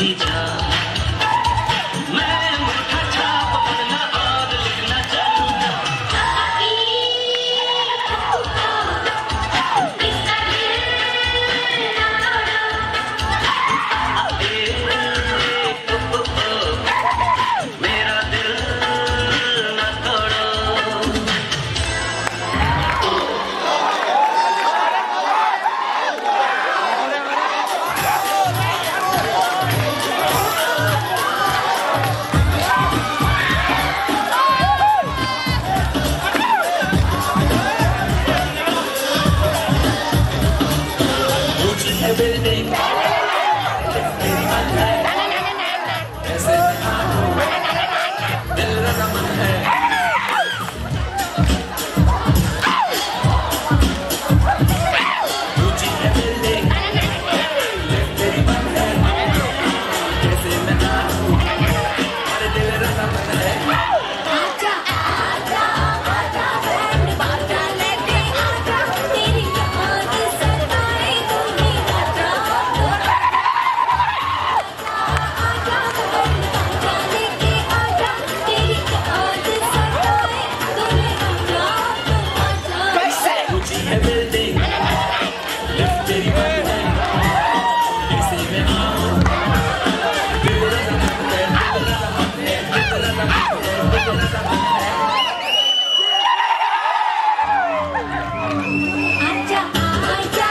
ही जा मैं अंगूठा छाप बनना और लिखना चाहूंगा मेरा दिल ना तोड़ो। Building तेरी बात है ऐसे दिल रज़ामंद है ऊंची है बिल्डिंग तेरी बात है ऐसे मैं ना हूँ और दिल रज़ामंद है आजा आजा आजा बैंड बाजा लेके आजा तेरी याद सताए तूने आजा ऊंची है बिल्डिंग लिफ्ट तेरी बात है ऐसे मैं ना हूँ दिल रज़ामंद है दिल रज़ामंद है दिल रज़ामंद है दिल रज़ामंद है आजा आजा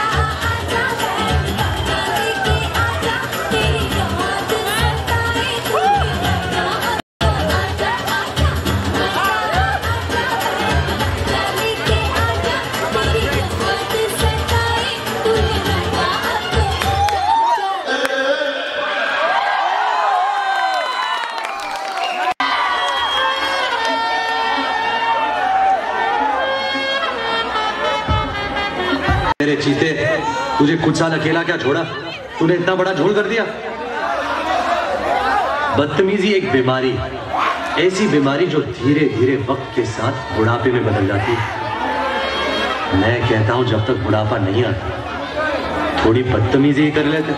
आजा बैंड बाजा लेके आजा तेरी याद सताए तूने आजा आजा आजा आजा आजा लेके आजा तेरी याद सताए तूने आजा मेरे चीते तुझे कुछ साल अकेला क्या छोड़ा तूने इतना बड़ा झोल कर दिया। बदतमीजी एक बीमारी ऐसी बीमारी जो धीरे धीरे वक्त के साथ बुढ़ापे में बदल जाती है। मैं कहता हूं जब तक बुढ़ापा नहीं आता थोड़ी बदतमीजी ही कर लेते।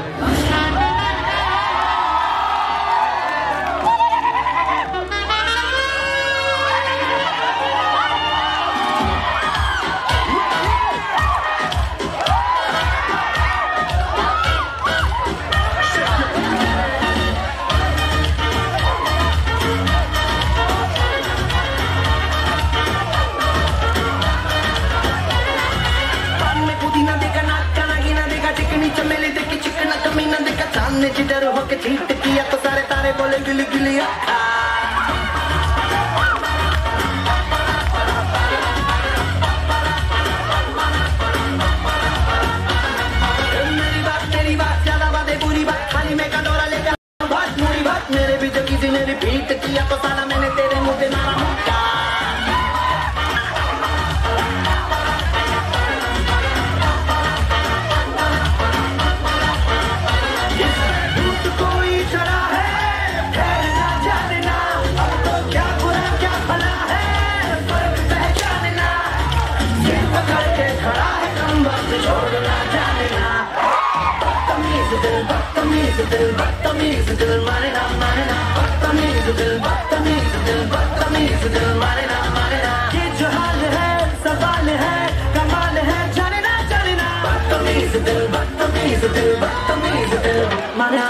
पुदीना देखा नाका नागिना देखा चिकनी चमेली देखी चिकना कमीना देखा सामने जिधर होके चीट किया तो सारे तारे बोले गिली गिली अक्खा मेरी बात ज्यादा बातें बुरी बात खाली मैं कटोरा लेकर बात मेरी बात मेरे भी जो किसी ने रिपीट किया तो साला मैंने तेरे मुंह पे मारा मुक्का बदतमीज दिल मारे ना बदतमीज दिल मारे ना ये जो हाल है सवाल है कमाल है जाने ना बदतमीज दिल मारे ना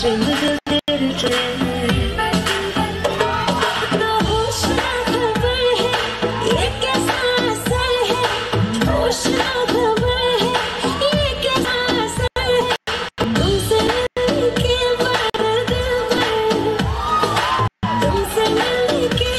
Sing the little train. ना होश ना खबर है, ये कैसा असर है? होश ना खबर है, ये कैसा असर है? तुमसे मिलके बदल तुमसे मिलके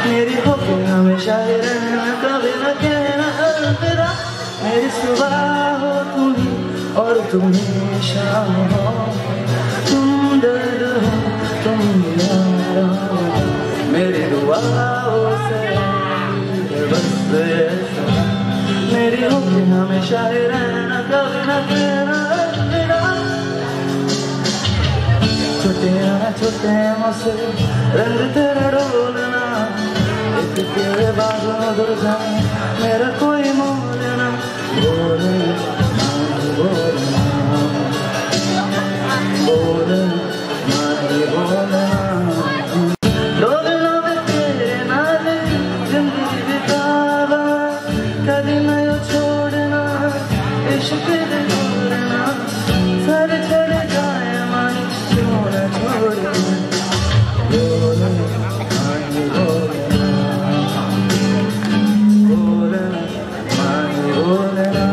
मेरी होके हमेशा रहना, कभी न कहना अलविदा। मेरी सुबह हो तुम ही और तुम ही शाम हो, तुम दर्द हो तुम यारा हो। मेरी दुआओं से बस ऐसा मेरी होके हमेशा रहना, कभी न कहना अलविदा। छोटे मुझसे रंग तेरा डोलना, एक तेरे बाजू उधर जाए मेरा कोई मोल ना। बोलना बोलना बोलना डोलना में तेरे नाल जिंदगी बितावा, कभी न छोड़ना इश्क दे छोड़ना। सर चढ़ जाए मन क्यों न छोड़ना। बोलना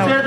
फिर